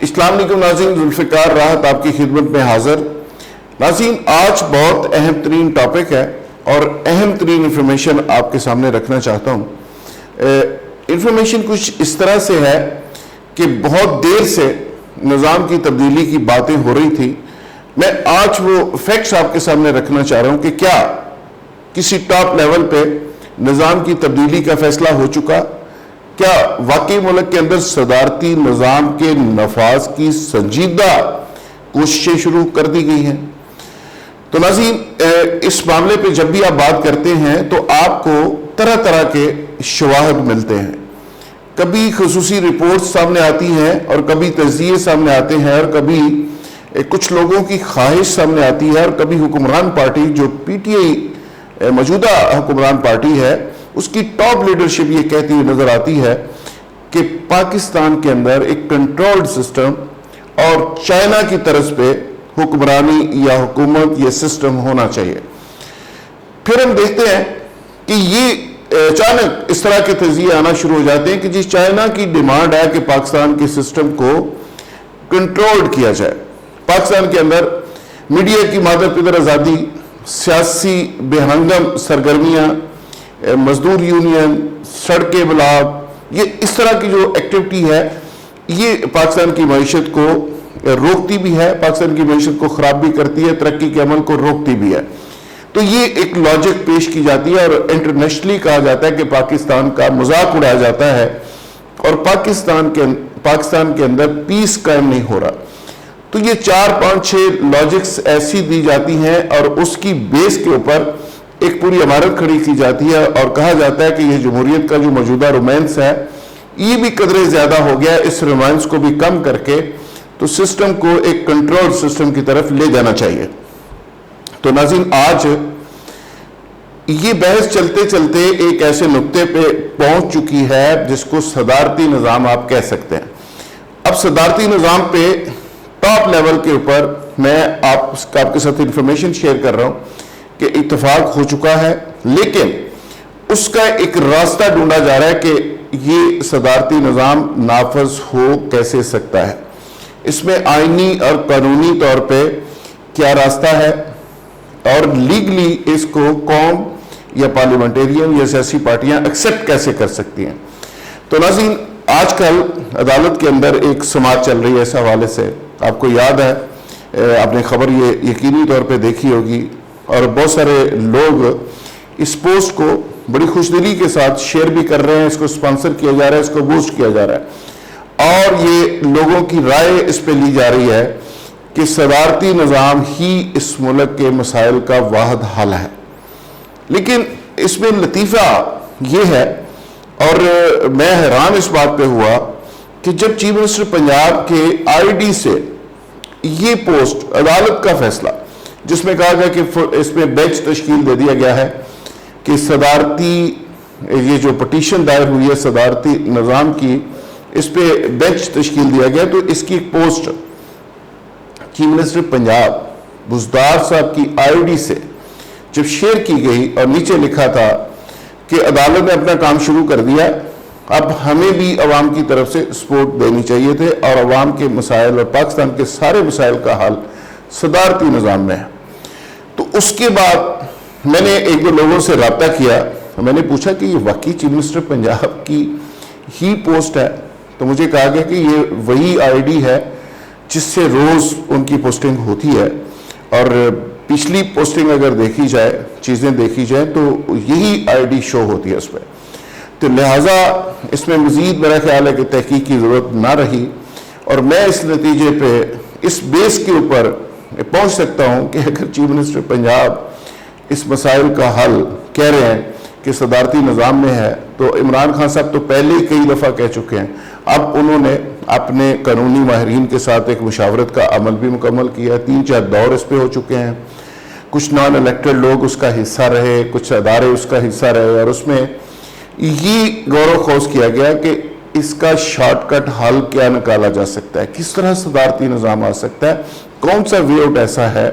السلام علیکم ناظرین، ذوالفقار راحت آپ کی خدمت میں حاضر۔ ناظرین، آج بہت اہم ترین ٹاپک ہے اور اہم ترین انفارمیشن آپ کے سامنے رکھنا چاہتا ہوں۔ انفارمیشن کچھ اس طرح سے ہے کہ بہت دیر سے نظام کی تبدیلی کی باتیں ہو رہی تھی۔ میں آج وہ فیکٹس آپ کے سامنے رکھنا چاہ رہا ہوں کہ کیا کسی ٹاپ لیول پہ نظام کی تبدیلی کا فیصلہ ہو چکا، کیا واقعی ملک کے اندر صدارتی نظام کے نفاذ کی سنجیدہ کوششیں شروع کر دی گئی ہیں۔ تو ناظرین، اس معاملے پہ جب بھی آپ بات کرتے ہیں تو آپ کو طرح طرح کے شواہد ملتے ہیں۔ کبھی خصوصی رپورٹ سامنے آتی ہیں اور کبھی تجزیے سامنے آتے ہیں اور کبھی کچھ لوگوں کی خواہش سامنے آتی ہے اور کبھی حکمران پارٹی جو پی ٹی آئی موجودہ حکمران پارٹی ہے اس کی ٹاپ لیڈرشپ یہ کہتی ہوئی نظر آتی ہے کہ پاکستان کے اندر ایک کنٹرولڈ سسٹم اور چائنا کی طرز پہ حکمرانی یا حکومت یا سسٹم ہونا چاہیے۔ پھر ہم دیکھتے ہیں کہ یہ اچانک اس طرح کے تجزیے آنا شروع ہو جاتے ہیں کہ جی چائنا کی ڈیمانڈ ہے کہ پاکستان کے سسٹم کو کنٹرولڈ کیا جائے۔ پاکستان کے اندر میڈیا کی مادر پدر آزادی، سیاسی بے ہنگم سرگرمیاں، مزدور یونین، سڑکیں بلاک، یہ اس طرح کی جو ایکٹیویٹی ہے یہ پاکستان کی معیشت کو روکتی بھی ہے، پاکستان کی معیشت کو خراب بھی کرتی ہے، ترقی کے عمل کو روکتی بھی ہے۔ تو یہ ایک لاجک پیش کی جاتی ہے اور انٹرنیشنلی کہا جاتا ہے کہ پاکستان کا مذاق اڑایا جاتا ہے اور پاکستان کے اندر پیس قائم نہیں ہو رہا۔ تو یہ 4 5 6 لاجکس ایسی دی جاتی ہیں اور اس کی بیس کے اوپر ایک پوری عمارت کھڑی کی جاتی ہے اور کہا جاتا ہے کہ یہ جمہوریت کا جو موجودہ رومانس ہے یہ بھی قدرے زیادہ ہو گیا، اس رومانس کو بھی کم کر کے تو سسٹم کو ایک کنٹرول سسٹم کی طرف لے جانا چاہیے۔ تو ناظرین، آج یہ بحث چلتے چلتے ایک ایسے نقطے پہ پہنچ چکی ہے جس کو صدارتی نظام آپ کہہ سکتے ہیں۔ اب صدارتی نظام پہ ٹاپ لیول کے اوپر میں آپ کے ساتھ انفارمیشن شیئر کر رہا ہوں کہ اتفاق ہو چکا ہے، لیکن اس کا ایک راستہ ڈھونڈا جا رہا ہے کہ یہ صدارتی نظام نافذ ہو کیسے سکتا ہے، اس میں آئینی اور قانونی طور پہ کیا راستہ ہے اور لیگلی اس کو قوم یا پارلیمنٹیرین یا سیاسی پارٹیاں ایکسیپٹ کیسے کر سکتی ہیں۔ تو ناظرین، آج کل عدالت کے اندر ایک سماعت چل رہی ہے اس حوالے سے، آپ کو یاد ہے، آپ نے خبر یہ یقینی طور پہ دیکھی ہوگی اور بہت سارے لوگ اس پوسٹ کو بڑی خوشدلی کے ساتھ شیئر بھی کر رہے ہیں، اس کو سپانسر کیا جا رہا ہے، اس کو بوسٹ کیا جا رہا ہے اور یہ لوگوں کی رائے اس پہ لی جا رہی ہے کہ صدارتی نظام ہی اس ملک کے مسائل کا واحد حل ہے۔ لیکن اس میں لطیفہ یہ ہے اور میں حیران اس بات پہ ہوا کہ جب چیف منسٹر پنجاب کے آئی ڈی سے یہ پوسٹ عدالت کا فیصلہ جس میں کہا گیا کہ اس میں بینچ تشکیل دے دیا گیا ہے کہ صدارتی یہ جو پٹیشن دائر ہوئی ہے صدارتی نظام کی، اس پہ بینچ تشکیل دیا گیا، تو اس کی ایک post chief minister Punjab Buzdar صاحب کی آئی ڈی سے جب شیئر کی گئی اور نیچے لکھا تھا کہ عدالت نے اپنا کام شروع کر دیا، اب ہمیں بھی عوام کی طرف سے سپورٹ دینی چاہیے تھے اور عوام کے مسائل اور پاکستان کے سارے مسائل کا حل صدارتی نظام میں ہے۔ تو اس کے بعد میں نے ایک دو لوگوں سے رابطہ کیا، میں نے پوچھا کہ یہ واقعی چیف منسٹر پنجاب کی ہی پوسٹ ہے؟ تو مجھے کہا گیا کہ یہ وہی آئی ڈی ہے جس سے روز ان کی پوسٹنگ ہوتی ہے اور پچھلی پوسٹنگ اگر دیکھی جائے، چیزیں دیکھی جائیں تو یہی آئی ڈی شو ہوتی ہے اس پہ۔ تو لہٰذا اس میں مزید میرا خیال ہے کہ تحقیق کی ضرورت نہ رہی اور میں اس نتیجے پہ اس بیس کے اوپر پہنچ سکتا ہوں کہ اگر چیف منسٹر پنجاب اس مسائل کا حل کہہ رہے ہیں کہ صدارتی نظام میں ہے، تو عمران خان صاحب تو پہلے ہی کئی دفعہ کہہ چکے ہیں، اب انہوں نے اپنے قانونی ماہرین کے ساتھ ایک مشاورت کا عمل بھی مکمل کیا، 3 4 دور اس پہ ہو چکے ہیں، کچھ نان الیکٹڈ لوگ اس کا حصہ رہے، کچھ ادارے اس کا حصہ رہے اور اس میں یہ غور و خوض کیا گیا کہ اس کا شارٹ کٹ حل کیا نکالا جا سکتا ہے، کس طرح صدارتی نظام آ سکتا ہے، کون سا وے آؤٹ ایسا ہے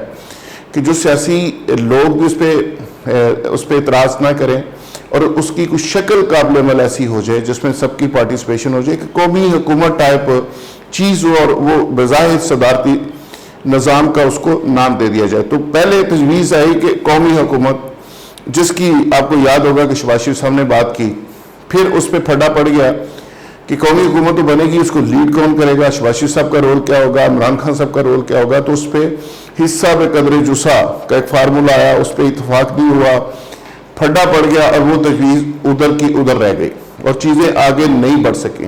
کہ جو سیاسی لوگ بھی اس پہ اعتراض نہ کریں اور اس کی کچھ شکل قابل عمل ایسی ہو جائے جس میں سب کی پارٹیسپیشن ہو جائے کہ قومی حکومت ٹائپ چیز ہو اور وہ بظاہر صدارتی نظام کا اس کو نام دے دیا جائے. تو پہلے تجویز آئی کہ قومی حکومت, جس کی آپ کو یاد ہوگا کہ شہباز شریف صاحب نے بات کی, پھر اس پہ پھڈا پڑ گیا کہ قومی حکومت تو بنے گی, اس کو لیڈ کون کرے گا, شہباز شریف صاحب کا رول کیا ہوگا, عمران خان صاحب کا رول کیا ہوگا. تو اس پہ حصہ بے قدر جزا کا ایک فارمولہ آیا, اس پہ اتفاق نہیں ہوا, پھڈا پڑ گیا اور وہ تجویز ادھر کی ادھر رہ گئی اور چیزیں آگے نہیں بڑھ سکیں.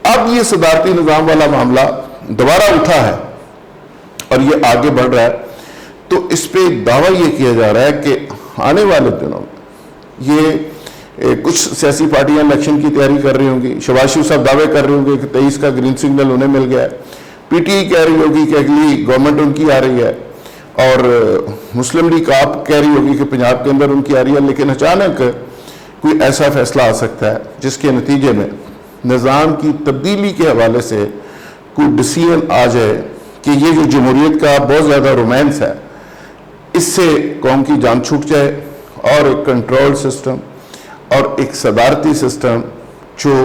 اب یہ صدارتی نظام والا معاملہ دوبارہ اٹھا ہے اور یہ آگے بڑھ رہا ہے. تو اس پہ دعویٰ یہ کیا جا رہا ہے کہ آنے والے دنوں میں یہ کچھ سیاسی پارٹیاں الیکشن کی تیاری کر رہی ہوں گی. شہباز شریف صاحب دعوے کر رہے ہوں گے کہ 23 کا گرین سگنل انہیں مل گیا ہے, پی ٹی آئی کہہ رہی ہوگی کہ اگلی گورنمنٹ ان کی آ رہی ہے, اور مسلم لیگ آپ کہہ رہی ہوگی کہ پنجاب کے اندر ان کی آ رہی ہے. لیکن اچانک کوئی ایسا فیصلہ آ سکتا ہے جس کے نتیجے میں نظام کی تبدیلی کے حوالے سے کوئی ڈیسیژن آ جائے کہ یہ جو جمہوریت کا بہت زیادہ رومانس ہے اس سے قوم کی جان چھوٹ جائے, اور ایک کنٹرول سسٹم اور ایک صدارتی سسٹم جو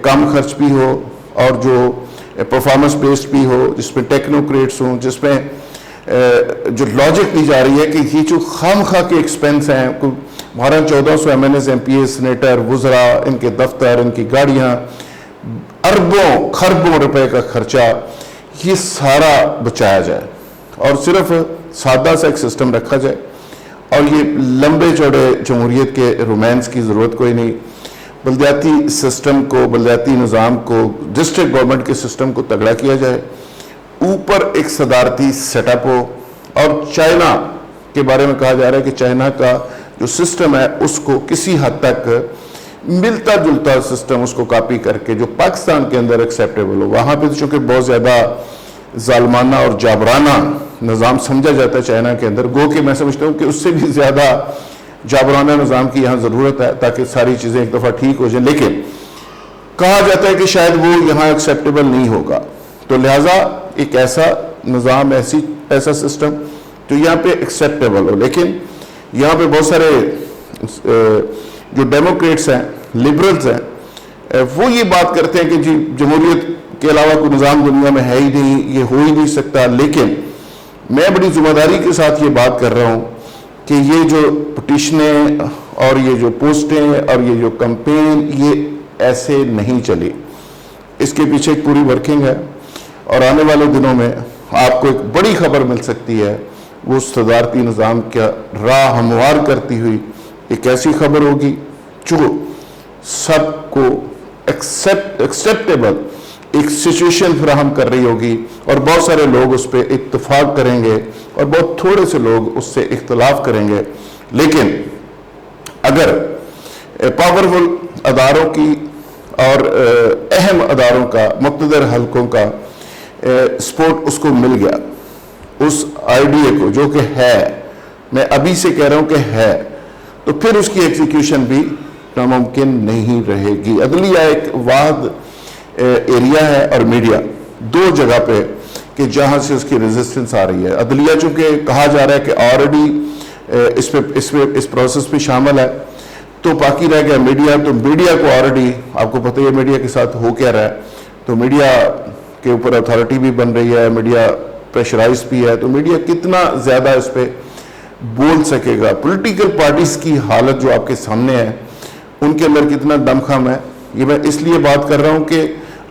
کم خرچ بھی ہو اور جو پرفارمنس بیسڈ بھی ہو, جس میں ٹیکنوکریٹس ہوں, جس میں جو لاجک دی جا رہی ہے کہ یہ جو خام خواہ کے ایکسپینس ہیں, 1400 M N As, M P A, senator, وزراء, ان کے دفتر, ان کی گاڑیاں, اربوں خربوں روپے کا خرچہ, یہ سارا بچایا جائے اور صرف سادہ سا ایک سسٹم رکھا جائے. اور یہ لمبے چوڑے جمہوریت کے رومانس کی ضرورت کوئی نہیں. بلدیاتی سسٹم کو, بلدیاتی نظام کو, ڈسٹرکٹ گورنمنٹ کے سسٹم کو تگڑا کیا جائے, اوپر ایک صدارتی سیٹ اپ ہو. اور چائنا کے بارے میں کہا جا رہا ہے کہ چائنا کا جو سسٹم ہے اس کو کسی حد تک ملتا جلتا سسٹم اس کو کاپی کر کے جو پاکستان کے اندر ایکسیپٹیبل ہو. وہاں پہ چونکہ بہت زیادہ ظالمانہ اور جابرانہ نظام سمجھا جاتا ہے چائنا کے اندر, گو کہ میں سمجھتا ہوں کہ اس سے بھی زیادہ جابرانہ نظام کی یہاں ضرورت ہے تاکہ ساری چیزیں ایک دفعہ ٹھیک ہو جائیں. لیکن کہا جاتا ہے کہ شاید وہ یہاں ایکسیپٹیبل نہیں ہوگا, تو لہٰذا ایک ایسا نظام, ایسا سسٹم جو یہاں پہ ایکسیپٹیبل ہو. لیکن یہاں پہ بہت سارے جو ڈیموکریٹس ہیں, لبرلز ہیں, وہ یہ بات کرتے ہیں کہ جی جمہوریت کے علاوہ کوئی نظام دنیا میں ہے ہی نہیں, یہ ہو ہی نہیں سکتا. لیکن میں بڑی ذمہ داری کے ساتھ یہ بات کر رہا ہوں کہ یہ جو پٹیشنیں اور یہ جو پوسٹیں اور یہ جو کمپین, یہ ایسے نہیں چلی. اس کے پیچھے ایک پوری ورکنگ ہے, اور آنے والے دنوں میں آپ کو ایک بڑی خبر مل سکتی ہے. وہ صدارتی نظام کا راہ ہموار کرتی ہوئی ایک ایسی خبر ہوگی جو سب کو ایکسیپٹیبل ایک سچویشن فراہم کر رہی ہوگی, اور بہت سارے لوگ اس پہ اتفاق کریں گے اور بہت تھوڑے سے لوگ اس سے اختلاف کریں گے. لیکن اگر پاورفل اداروں کی اور اہم اداروں کا, مقتدر حلقوں کا سپورٹ اس کو مل گیا, اس آئیڈیا کو جو کہ ہے, میں ابھی سے کہہ رہا ہوں کہ ہے, تو پھر اس کی ایگزیکیوشن بھی ناممکن نہیں رہے گی. عدلیہ ایک واحد ایریا ہے اور میڈیا دو جگہ پہ کہ جہاں سے اس کی ریزسٹنس آ رہی ہے. عدلیہ چونکہ کہا جا رہا ہے کہ آلریڈی اس پروسیس پہ شامل ہے, تو باقی رہ گیا میڈیا. تو میڈیا کو آلریڈی آپ کو پتہ ہے میڈیا کے ساتھ ہو کیا رہا ہے, تو میڈیا کے اوپر اتھارٹی بھی بن رہی ہے, میڈیا پریشرائز بھی ہے. تو میڈیا کتنا زیادہ اس پہ بول سکے گا. پولیٹیکل پارٹیز کی حالت جو آپ کے سامنے ہے, ان کے اندر کتنا دم خم ہے. یہ میں اس لیے بات کر رہا ہوں کہ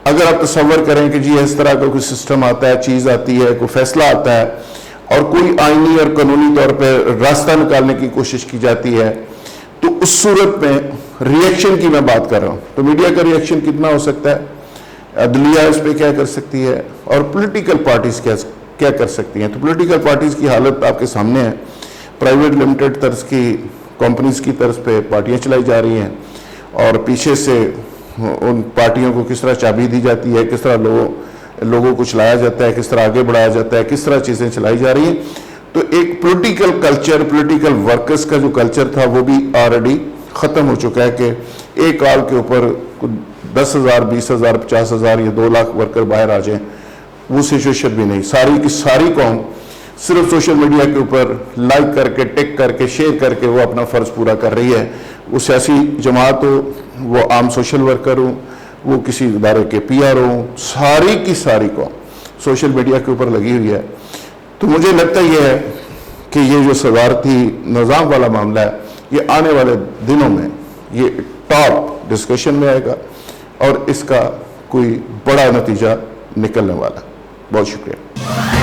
اگر آپ تصور کریں کہ جی اس طرح کا کوئی سسٹم آتا ہے, چیز آتی ہے, کوئی فیصلہ آتا ہے, اور کوئی آئینی اور قانونی طور پہ راستہ نکالنے کی کوشش کی جاتی ہے, تو اس صورت میں ریئیکشن کی میں بات کر رہا ہوں. تو میڈیا کا ریئیکشن کتنا ہو سکتا ہے, عدلیہ اس پہ کیا کر سکتی ہے, اور پولیٹیکل پارٹیز کیا کر سکتی ہیں. تو پولیٹیکل پارٹیز کی حالت آپ کے سامنے ہے. پرائیویٹ لمیٹڈ طرز کی کمپنیز کی طرز پہ پارٹیاں چلائی جا رہی ہیں, اور پیچھے سے ان پارٹیوں کو کس طرح چابی دی جاتی ہے, کس طرح لوگوں کو چلایا جاتا ہے, کس طرح آگے بڑھایا جاتا ہے, کس طرح چیزیں چلائی جا رہی ہیں. تو ایک پولیٹیکل کلچر, پولیٹیکل ورکرز کا جو کلچر تھا وہ بھی آلریڈی ختم ہو چکا ہے کہ ایک آل کے اوپر 10,000, 20,000, 50,000 یا 2 لاکھ ورکر باہر آ جائیں. وہ سچویشن بھی نہیں. ساری کی ساری قوم صرف سوشل میڈیا کے اوپر لائک کر کے, ٹک کر کے, شیئر کر کے وہ اپنا فرض پورا کر رہی ہے. وہ سیاسی جماعت ہو, وہ عام سوشل ورکر ہوں, وہ کسی ادارے کے PR ہوں، ساری کی ساری قوم سوشل میڈیا کے اوپر لگی ہوئی ہے. تو مجھے لگتا یہ ہے کہ یہ جو صدارتی نظام والا معاملہ ہے یہ آنے والے دنوں میں یہ ٹاپ ڈسکشن میں آئے گا اور اس کا کوئی بڑا نتیجہ نکلنے والا. بہت شکریہ.